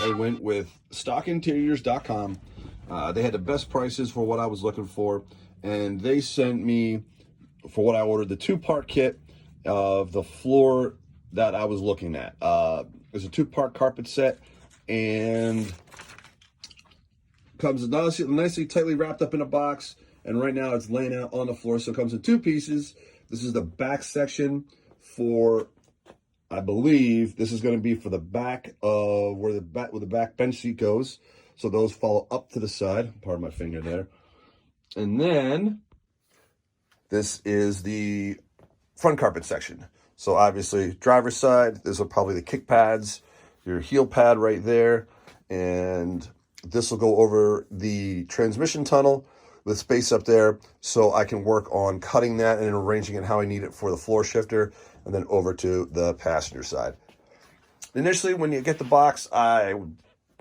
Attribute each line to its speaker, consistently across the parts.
Speaker 1: I went with stockinteriors.com. They had the best prices for what I was looking for, and they sent me, for what I ordered, the two-part kit of the floor that I was looking at. It's a two-part carpet set, and comes nicely tightly wrapped up in a box, and right now it's laying out on the floor. So it comes in two pieces. This is the back section for, I believe this is going to be for the back of where the back bench seat goes. So those follow up to the side. Pardon my finger there. And then this is the front carpet section. So obviously driver's side, these are probably the kick pads, your heel pad right there, and this will go over the transmission tunnel with space up there, so I can work on cutting that and arranging it how I need it for the floor shifter, and then over to the passenger side. Initially, when you get the box, I'm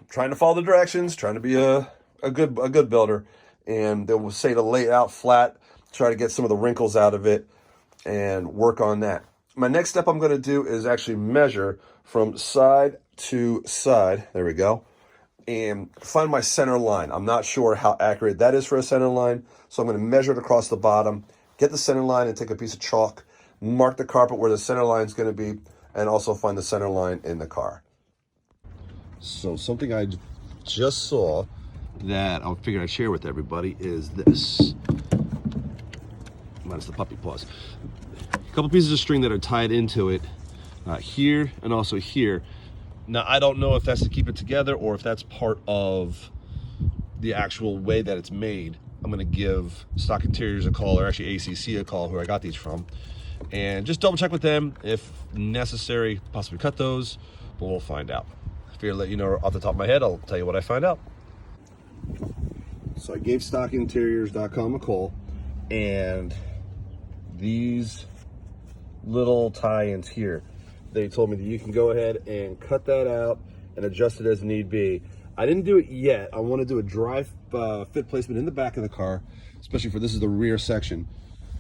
Speaker 1: trying to follow the directions, trying to be a good builder, and they will say to lay it out flat, try to get some of the wrinkles out of it, and work on that. My next step I'm going to do is actually measure from side to side. There we go. And find my center line. I'm not sure how accurate that is for a center line, so I'm going to measure it across the bottom, get the center line, and take a piece of chalk, mark the carpet where the center line is going to be, and also find the center line in the car. So something I just saw that I figured I'd share with everybody is this. Minus the puppy paws. A couple pieces of string that are tied into it here and also here. Now, I don't know if that's to keep it together or if that's part of the actual way that it's made. I'm going to give Stock Interiors a call, or actually ACC a call, who I got these from, and just double check with them. If necessary, possibly cut those, but we'll find out. If you're to let you know off the top of my head, I'll tell you what I find out. So I gave stockinteriors.com a call, and these little tie-ins here, they told me that you can go ahead and cut that out and adjust it as need be. I didn't do it yet. I want to do a dry fit placement in the back of the car, especially for this is the rear section.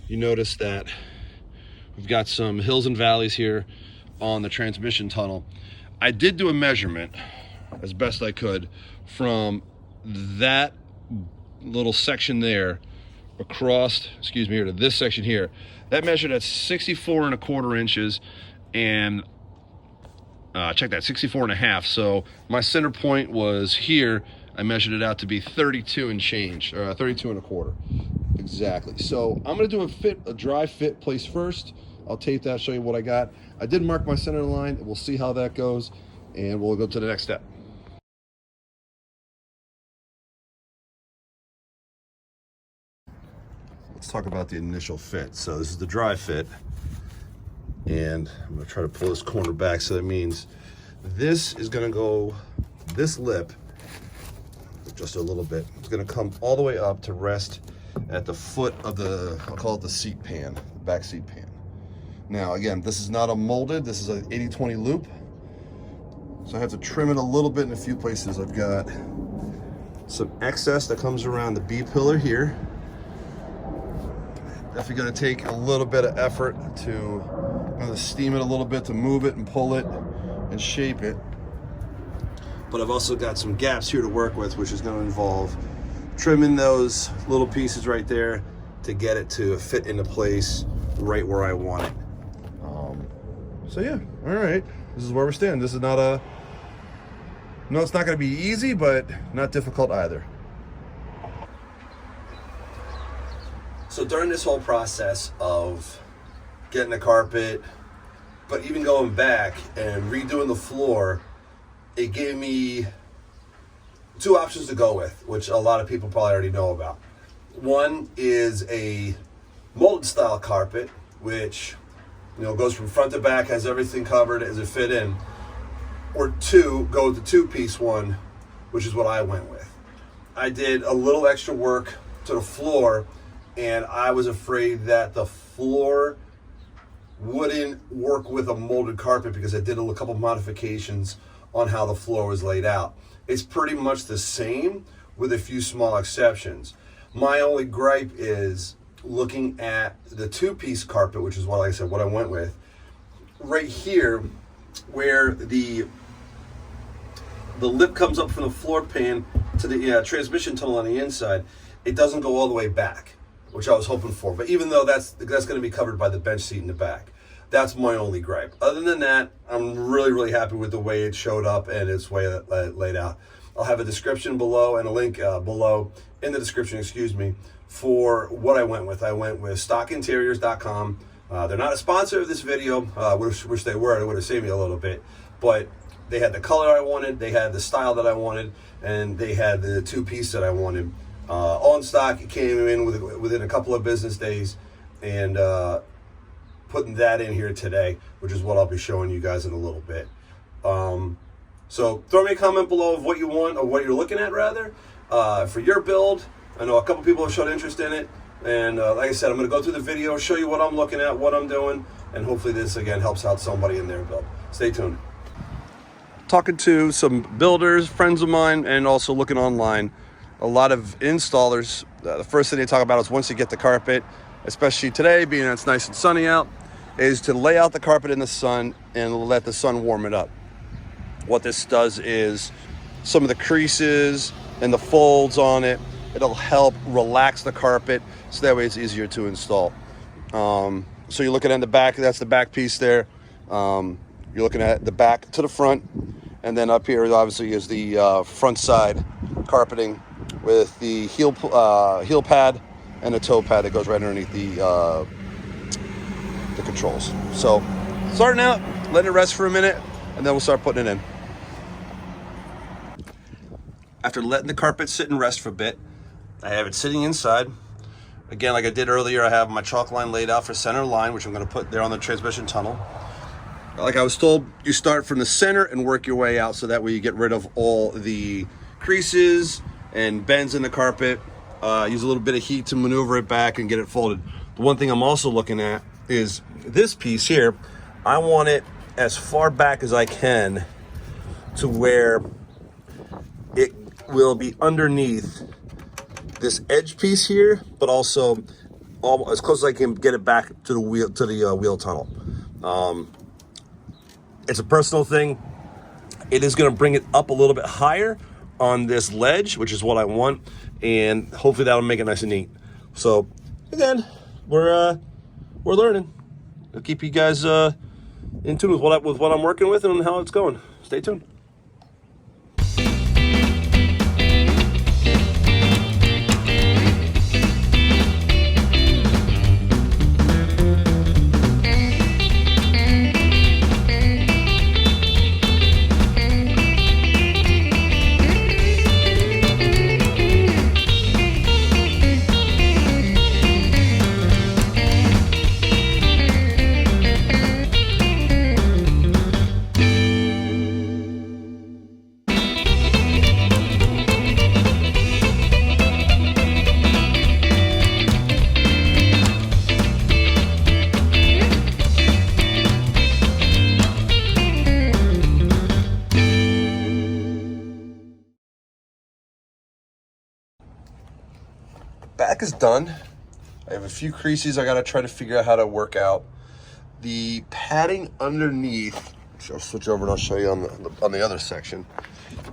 Speaker 1: You notice that we've got some hills and valleys here on the transmission tunnel. I did do a measurement as best I could from that little section there across, here to this section here. That measured at 64.25 inches, and check that, 64.5. So my center point was here. I measured it out to be 32 and change, or 32.25. Exactly. So I'm gonna do a dry fit place first. I'll tape that, show you what I got. I did mark my center line. We'll see how that goes, and we'll go to the next step. Let's talk about the initial fit. So this is the dry fit, and I'm gonna try to pull this corner back. So that means this is gonna go, this lip, just a little bit, it's gonna come all the way up to rest at the foot of the, I'll call it the seat pan, back seat pan. Now again, this is not a molded, this is an 80/20 loop. So I have to trim it a little bit in a few places. I've got some excess that comes around the B pillar here. Definitely gonna take a little bit of effort to steam it a little bit, to move it and pull it and shape it. But I've also got some gaps here to work with, which is gonna involve trimming those little pieces right there to get it to fit into place right where I want it. So yeah, all right, this is where we're standing. This is not a, no, it's not gonna be easy, but not difficult either. So during this whole process of getting the carpet, but even going back and redoing the floor, it gave me two options to go with, which a lot of people probably already know about. One is a molded style carpet, which goes from front to back, has everything covered as it fit in. Or two, go with the two-piece one, which is what I went with. I did a little extra work to the floor, and I was afraid that the floor wouldn't work with a molded carpet because I did a couple modifications on how the floor was laid out. It's pretty much the same with a few small exceptions. My only gripe is looking at the two-piece carpet, which is what, like I said, what I went with. Right here, where the the lip comes up from the floor pan to the transmission tunnel on the inside. It doesn't go all the way back, which I was hoping for. But even though that's going to be covered by the bench seat in the back, that's my only gripe. Other than that, I'm really, really happy with the way it showed up and its way laid out. I'll have a description below and a link below in the description, for what I went with. I went with stockinteriors.com. They're not a sponsor of this video. Wish they were. It would have saved me a little bit. But they had the color I wanted, they had the style that I wanted, and they had the two-piece that I wanted. All in stock. It came in within a couple of business days, and putting that in here today, which is what I'll be showing you guys in a little bit. So throw me a comment below of what you want, or what you're looking at rather, for your build. I know a couple people have showed interest in it, and like I said, I'm going to go through the video, show you what I'm looking at, what I'm doing, and hopefully this again helps out somebody in their build. Stay tuned. Talking to some builders, friends of mine, and also looking online. A lot of installers, the first thing they talk about is once you get the carpet, especially today being it's nice and sunny out, is to lay out the carpet in the sun and let the sun warm it up. What this does is some of the creases and the folds on it, it'll help relax the carpet so that way it's easier to install. So you're looking at the back, that's the back piece there. You're looking at the back to the front, and then up here obviously is the front side carpeting with the heel pad and a toe pad that goes right underneath the controls. So starting out, letting it rest for a minute, and then we'll start putting it in. After letting the carpet sit and rest for a bit, I have it sitting inside. Again, like I did earlier, I have my chalk line laid out for center line, which I'm going to put there on the transmission tunnel. Like I was told, you start from the center and work your way out, so that way you get rid of all the creases and bends in the carpet. Use a little bit of heat to maneuver it back and get it folded. The one thing I'm also looking at is this piece here. I want it as far back as I can to where it will be underneath this edge piece here, but also as close as I can get it back to the wheel tunnel. It's a personal thing. It is going to bring it up a little bit higher on this ledge, which is what I want, and hopefully that'll make it nice and neat. So again, we're learning. I'll keep you guys in tune with what I'm working with and how it's going. Stay tuned. Back is done. I have a few creases I gotta try to figure out how to work out. The padding underneath, I'll switch over and I'll show you on the other section.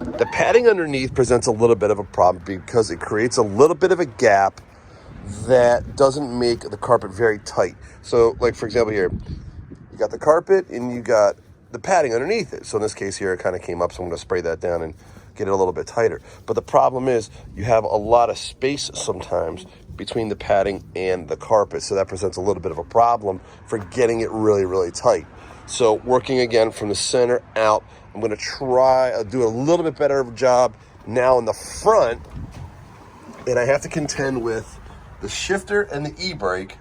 Speaker 1: The padding underneath presents a little bit of a problem because it creates a little bit of a gap that doesn't make the carpet very tight. So like for example here, you got the carpet and you got the padding underneath it. So in this case here, it kind of came up, so I'm gonna spray that down and get it a little bit tighter. But the problem is you have a lot of space sometimes between the padding and the carpet. So that presents a little bit of a problem for getting it really, really tight. So working again from the center out, I'm gonna try, do a little bit better job now in the front. And I have to contend with the shifter and the e-brake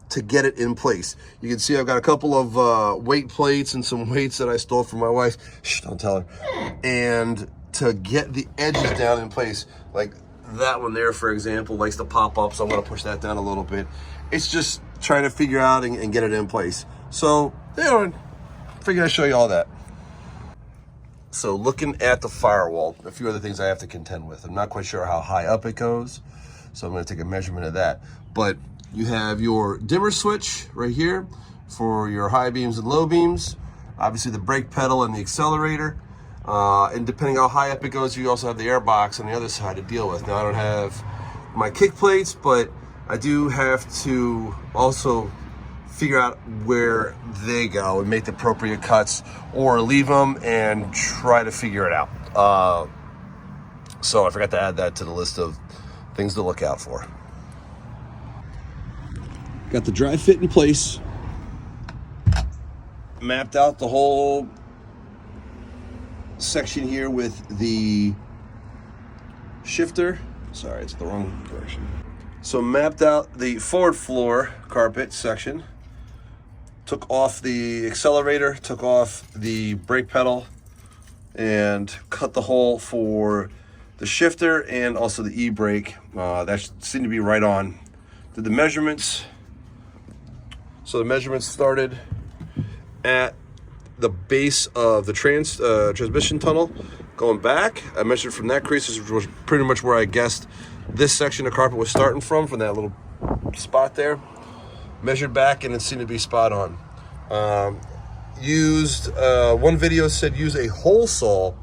Speaker 1: to get it in place. You can see I've got a couple of weight plates and some weights that I stole from my wife. Shh, don't tell her. And to get the edges down in place, like that one there, for example, likes to pop up, so I'm gonna push that down a little bit. It's just trying to figure out and get it in place. So, I figured I'd show you all that. So looking at the firewall, a few other things I have to contend with. I'm not quite sure how high up it goes, so I'm gonna take a measurement of that. But you have your dimmer switch right here for your high beams and low beams. obviously the brake pedal and the accelerator. And depending how high up it goes, you also have the air box on the other side to deal with. Now I don't have my kick plates, but I do have to also figure out where they go and make the appropriate cuts, or leave them and try to figure it out. So I forgot to add that to the list of things to look out for. Got the dry fit in place. Mapped out the whole section here with the shifter. Sorry, it's the wrong direction. So mapped out the forward floor carpet section. Took off the accelerator, took off the brake pedal, and cut the hole for the shifter and also the e-brake. That seemed to be right on. Did the measurements. So the measurements started at the base of the transmission tunnel. Going back, I measured from that crease, which was pretty much where I guessed this section of carpet was starting from that little spot there. Measured back, and it seemed to be spot on. One video said use a hole saw.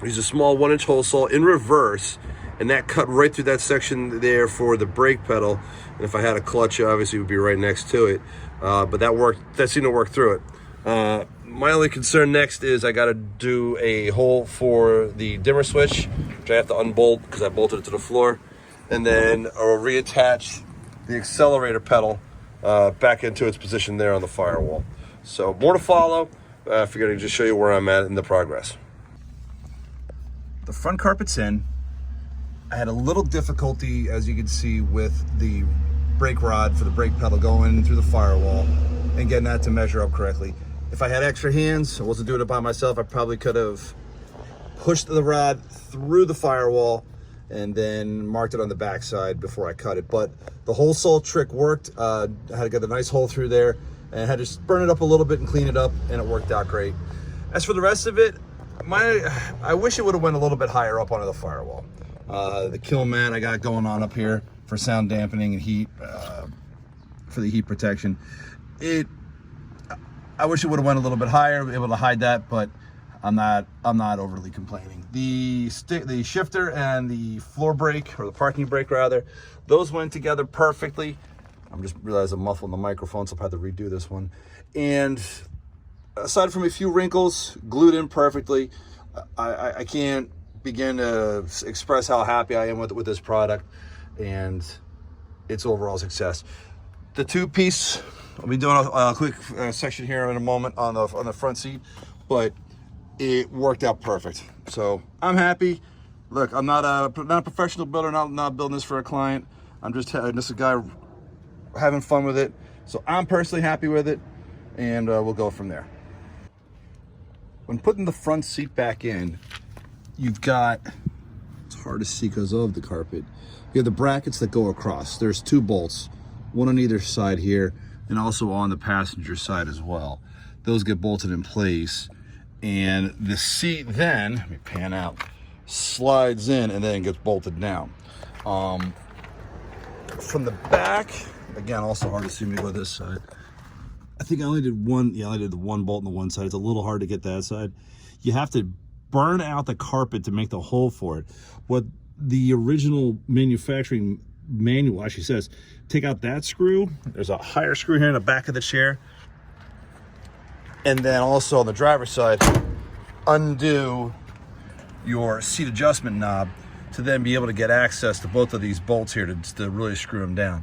Speaker 1: Use a small 1-inch hole saw in reverse, and that cut right through that section there for the brake pedal. And if I had a clutch, obviously it would be right next to it. But that worked. That seemed to work through it. My only concern next is I got to do a hole for the dimmer switch, which I have to unbolt because I bolted it to the floor, and then I'll reattach the accelerator pedal back into its position there on the firewall. So more to follow. I figured I'd just show you where I'm at in the progress. The front carpet's in. I had a little difficulty, as you can see, with the brake rod for the brake pedal going through the firewall and getting that to measure up correctly. If I had extra hands, I wasn't doing it by myself, I probably could have pushed the rod through the firewall and then marked it on the backside before I cut it. But the hole saw trick worked. I had to get a nice hole through there and I had to just burn it up a little bit and clean it up, and it worked out great. As for the rest of it, I wish it would have went a little bit higher up onto the firewall. The kill mat I got going on up here for sound dampening and heat, for the heat protection. I wish it would have went a little bit higher, able to hide that, but I'm not overly complaining. The shifter and the floor brake, or the parking brake rather, those went together perfectly. I'm just realized I'm muffling the microphone, so I'll have to redo this one. And aside from a few wrinkles, glued in perfectly. I can't begin to express how happy I am with this product and its overall success. The two-piece, I'll be doing a quick section here in a moment on the front seat, but it worked out perfect. So I'm happy. Look, I'm not a professional builder, not building this for a client. I'm just a guy having fun with it. So I'm personally happy with it, and we'll go from there. When putting the front seat back in, you've got, it's hard to see because of the carpet, you have the brackets that go across. There's 2 bolts, one on either side here, and also on the passenger side as well. Those get bolted in place, and the seat then, let me pan out, slides in and then gets bolted down. From the back, again, also hard to see me go this side. I think I only did one, I only did the one bolt on the one side. It's a little hard to get that side. You have to burn out the carpet to make the hole for it. What the original manufacturing manual actually says, take out that screw. There's a higher screw here in the back of the chair. And then also on the driver's side, undo your seat adjustment knob to then be able to get access to both of these bolts here to really screw them down.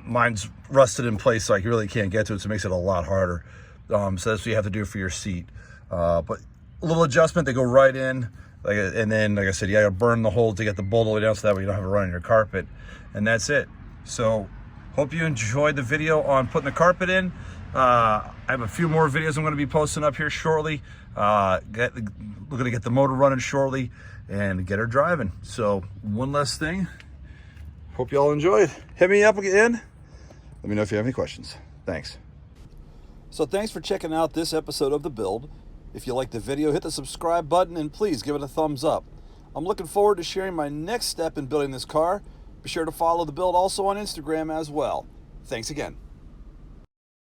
Speaker 1: Mine's rusted in place, so I really can't get to it, so it makes it a lot harder. So that's what you have to do for your seat. But a little adjustment, they go right in, and then, like I said, you gotta burn the hole to get the bolt all the way down so that way you don't have it run on your carpet, and that's it. So, hope you enjoyed the video on putting the carpet in. I have a few more videos I'm gonna be posting up here shortly. We're gonna get the motor running shortly and get her driving. So, one last thing. Hope you all enjoyed. Hit me up again. Let me know if you have any questions. Thanks. So thanks for checking out this episode of The Build. If you liked the video, hit the subscribe button and please give it a thumbs up. I'm looking forward to sharing my next step in building this car. Be sure to follow The Build also on Instagram as well. Thanks again.